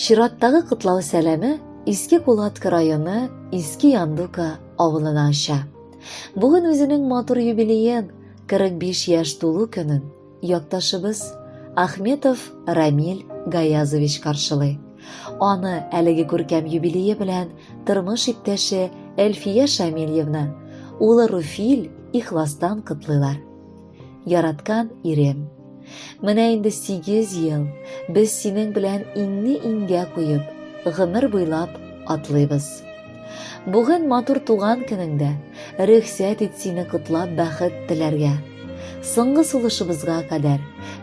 Чираттагы кытлау сәләме Иске Кулатка районы Иске Яндука авылына аша. Бүген үзенең матур юбилеен 45 яшь тулу көнен якташыбыз Ахметов Рамиль Гаязович каршылый. Аны әлеге күркәм юбилее белән тормыш иптәше Әлфия Шамильевна, улы Руфиль ихластан кытлыйлар. Яраткан ирем, менә инде 8 ел без синең белән иңне-иңгә куеп, гомер буйлап атлыйбыз. Бүген матур туган көнеңдә рөхсәт ит сине кытлап бәхет теләргә. Соңгы сулышыбызга кадәр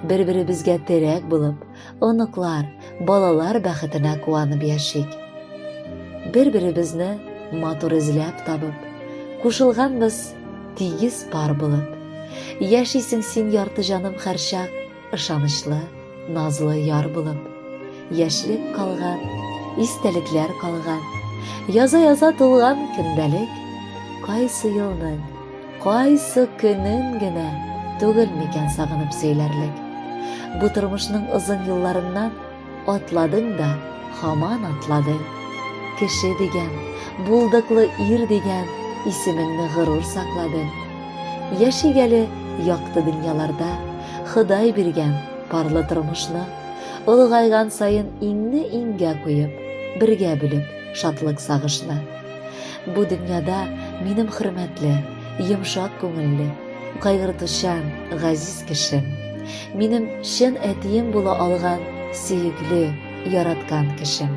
бер-беребезгә терәк булып, оныклар, балалар бәхетенә куанып яшик. Бер-беребезне матур эзләп табып, кушылганбыз тигез пар булып. Яшисең син ярты җаным һәрчак, ышанычлы, назлы яр булып. Яшьлек калган, истәлекләр калган, яза-яза тулган көндәлек, кайсы елның, кайсы көнен генә түгел микән сагынып сөйләрлек. Бу тормышның озын елларыннан атладың да, һаман атладың. Кеше дигән, булдыклы ир дигән исемеңне горур сакладың. Яшигәле якты дөньяларда Ходай биргән парлы тормышны, улгайган сайын иңне-иңгә куеп, бергә бүлеп шатлык сагышны. Бу дөньяда минем хөрмәтле, йомшак күңелле, кайгыртучан, газиз кешем, минем чын әтием була алган сөекле, яраткан кешем.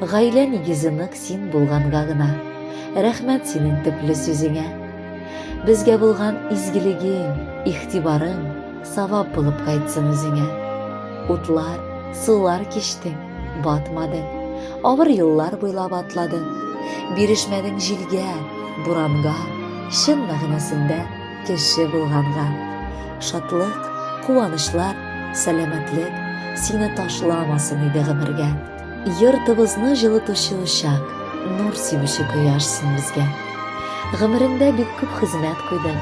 Гаилә нигезенек син булганга гына, рәхмәт синең төпле сүзеңә. Безгә булган изгелегең, ихтибарың савап булып кайтсын үзеңә. Утлар, сулар кичтең, батмадың, авыр еллар буйлап атладың. Бирешмәдең җилгә, буранга, чын мәгънәсендә кеше булганга. Шатлык, куанышлар, сәламәтлек сине ташламасын иде гомергә. Йортыбызны җылытучы учак, нур сибүче кояшсың безгә. Гомереңдә бик күп хезмәт куйдың,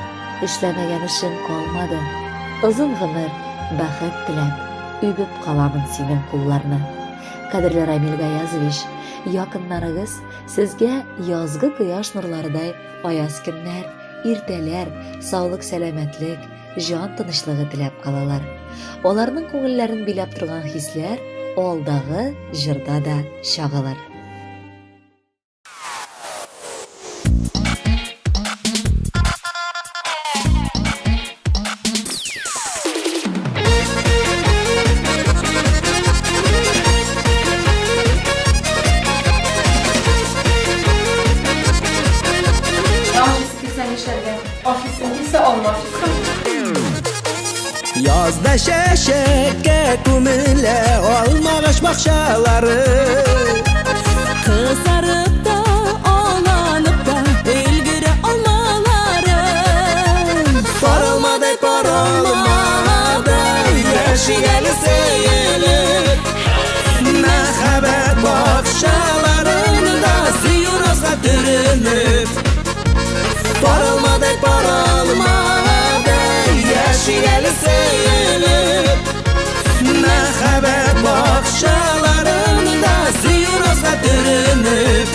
эшләмәгән эшең калмады. Озын гомер, бәхет теләп, үбеп каламын синең кулларны. Кадерле Рамиль Гаязович, якыннарыгыз сезгә язгы кояш нурларыдай аяз көннәр, иртәләр, саулык, сәламәтлек, җан тынычлыгы теләп калалар. Аларның күңелләрен биләп торган хисләр алдагы җырда да чагылыр. Yazda şeşekке kumile olmamış bakşaları, kızarıp da ağlanıp da ilgiri olmaları. Parılmadı parılmadı yaşayalı seyilir. Mehabet bakşalarında siyurasla dürünüp. Parılmadı parılmadı yaşayalı seyilir. Mehabet bakşalarında siyurasla dürünüp.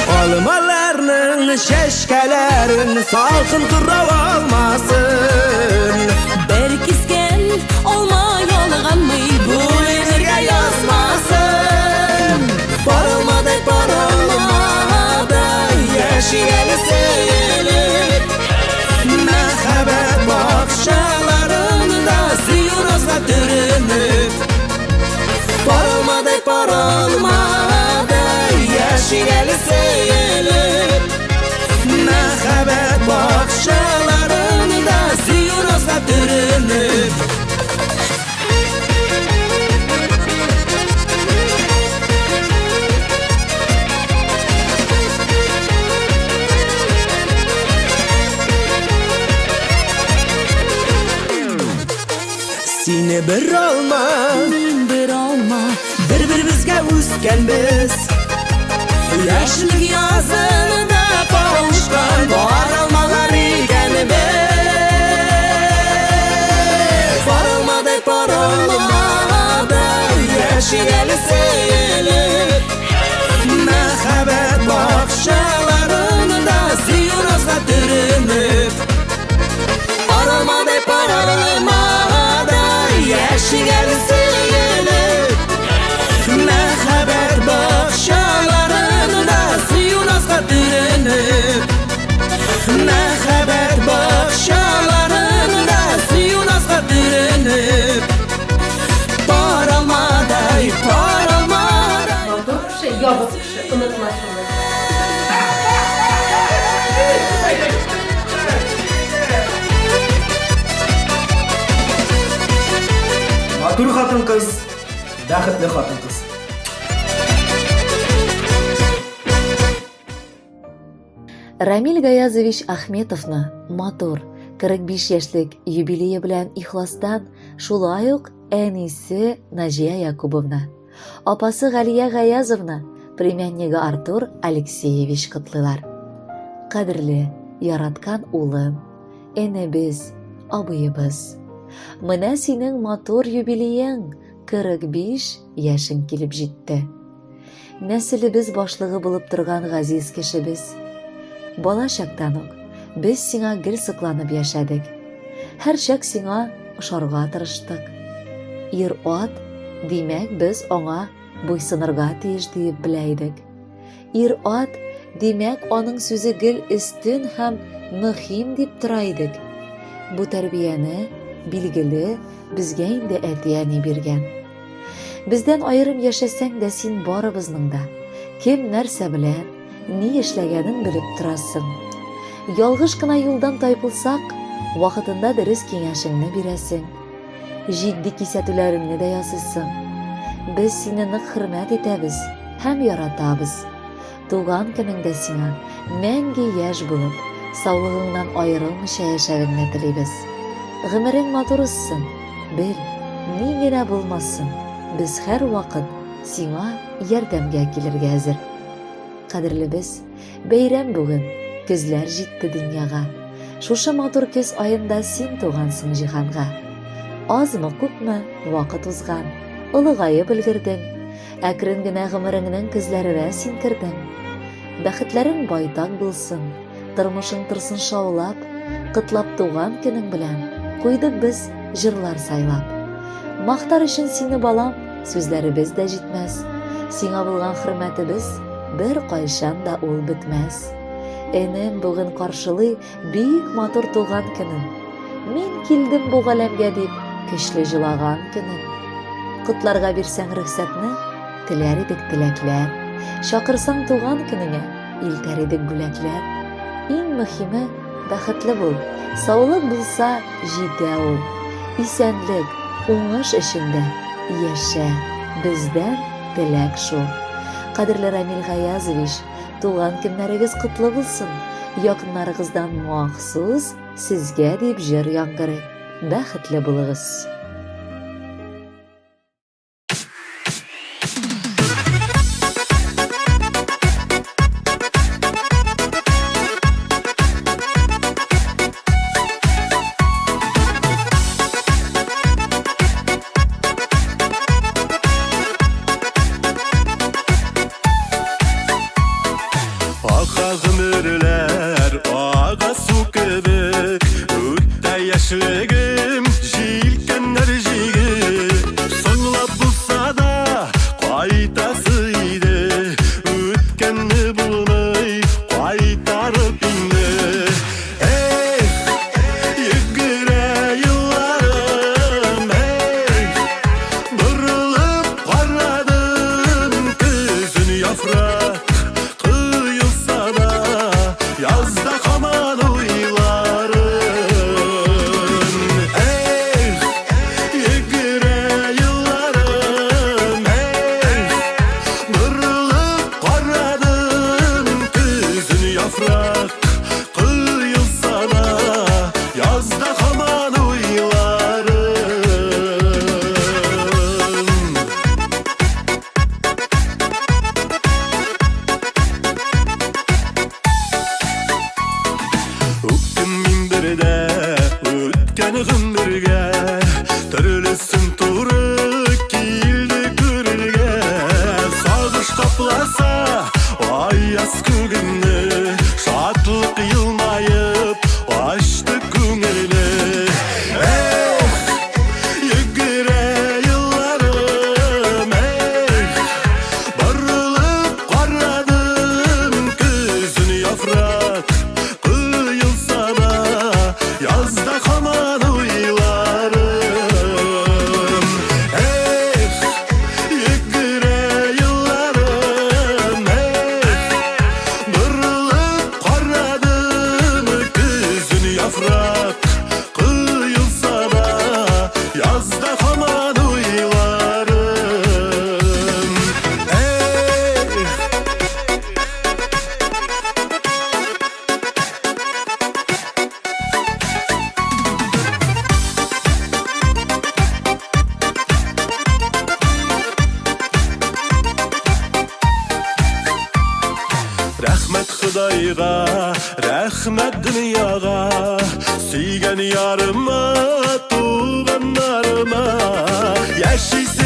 Almalarının şeşkelerin salkın kırrav almasın. Berkisken olma yolganmı bu yerge yazmasın. Parılmadı parılmadı yaşayalı seyilir. Mehabet bakşalarında siyurasla dürünüp. Parılmadı parılmadı yaşayalı seyilir. Mehabet bakşalarında siyurasla dürünüp. Seni bir olma, Bir olma, bir-birimizga o'sganmiz. Yaşlık yazında kavuşkan var olmalar ekan biz. яшиләле сөйлеп Мәхәббәт бакчаларында сөю назга төренеп Паралмадай паралмадай яшиләле сөйлеп Мәхәббәт бакчаларында сөю назга төренеп Мәхәббәт бакчаларында сөю назга төренеп Паралмадай Матур кеше, ябык кеше, онытма шуны. Матур хатын-кыз, бәхетле хатын-кыз. Рамил Гаязович Ахметовны матур 45 яшьлек юбилее белән ихластан, шулай ук әнисе Наҗия Якубовна, апасы Галия Гаязовна, племяннигы Артур Алексеевич котлыйлар. Кадерле, яраткан улым, энебез, абыебыз. Менә синең матур юбилеең 45 яшең килеп җитте. Нәселебез башлыгы булып торган газиз кешебез. Бала чактан ук без сиңа гел сыкланып яшәдек. Һәр чак сиңа ошарга тырыштык. Ир-ат, димәк без аңа буйсынырга тиеш дип белә идек. Ир-ат, димәк аның сүзе гел өстен һәм мөһим дип тора идек. Бу тәрбияне билгеле безгә инде әти-әни биргән. Бездән аерым яшәсәң дә син барыбызның да кем нәрсә белән, ни эшләгәнен белеп торасың. Ялгыш кына юлдан тайпылсак, вакытында дөрес киңәшеңне бирәсең. Җитди кисәтүләреңне дә ясыйсың. Без сине нык хөрмәт итәбез һәм яратабыз. Туган көнеңдә сиңа мәңге яшь булып, саулыгыңнан аерылмыйча яшәвеңне телибез. Гомерең матур үссен, бел, ни генә булмасын, без һәр вакыт сиңа ярдәмгә килергә әзер. Кадерлебез, бәйрәм бүген, көзләр җитте дөньяга. Шушы матур көз аенда син тугансың җиһанга. Азмы күпме вакыт узган, олыгаеп өлгердең. Әкрен генә гомереңнең көзләренә син кердең. Бәхетләрең байтак булсын, тормышың торсын шаулап, кытлап туган көнең белән куйдык без җырлар сайлап. Мактар өчен сине балам, сүзләребез дә җитмәс. Сиңа булган хөрмәтебез бер кайчан да ул бетмәс. Энем бүген каршылый бик матур туган көнен. Мин килдем бу галәмгә дип көчле җылаган көнен. Котларга бирсәң рөхсәтне, теләр идек теләкләр. Чакырсаң туган көнеңә, илтәр идек бүләкләр. Иң мөһиме бәхетле бул. Саулык булса җитә ул. Исәнлек, уңыш эчендә яшә. Бездән теләк шул. Кадерле Рамил Гаязович, туган көннәрегез котлы булсын. Якыннарыгыздан махсус сезгә дип җыр яңгырый. Бәхетле булыгыз. Ака гомерләр, ага су кебек, үтә яшьлегем, җилкән ayga Rahmet dünyaga Suygan yarıma Tuğanlarıma Yaşaysa